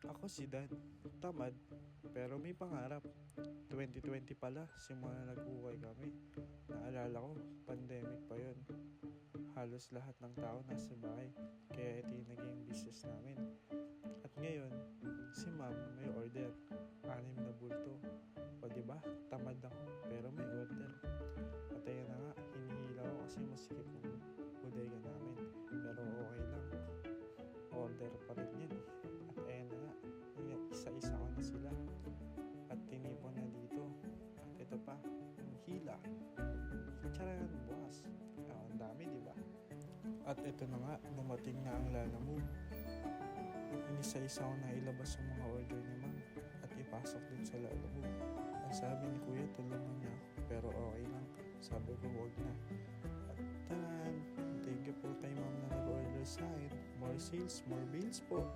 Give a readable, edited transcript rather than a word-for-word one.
Ako si Dan, tamad, pero may pangarap. 2020 pala, simula na nag-ukay kami. Naalala ko, pandemic pa yon. Halos lahat ng tao nasa bahay, kaya ito yung naging business namin. At ngayon, si ma'am may order, 6 na bulto. O diba, tamad ako, pero may order. At ayun na nga, hinihila ko kasi masikip ng bodega namin. Pero okay lang, order pa rin yan eh. At ayun na nga, isa-isa ko na sila. At tinipon na dito. At ito pa, yung hila. Charan, bukas. Ang dami, di ba? At ito na nga, dumating na ang Lala Move. Inisa-isa ko na ilabas ang mga order ni ma'am at ipasok din sa Lala Move. Ang sabi ni kuya, tulungan niya ako. Pero okay lang. Sabi ko, huwag na. At tanan, thank you po kay ma'am na nag-order sa akin. More sales, more bills po.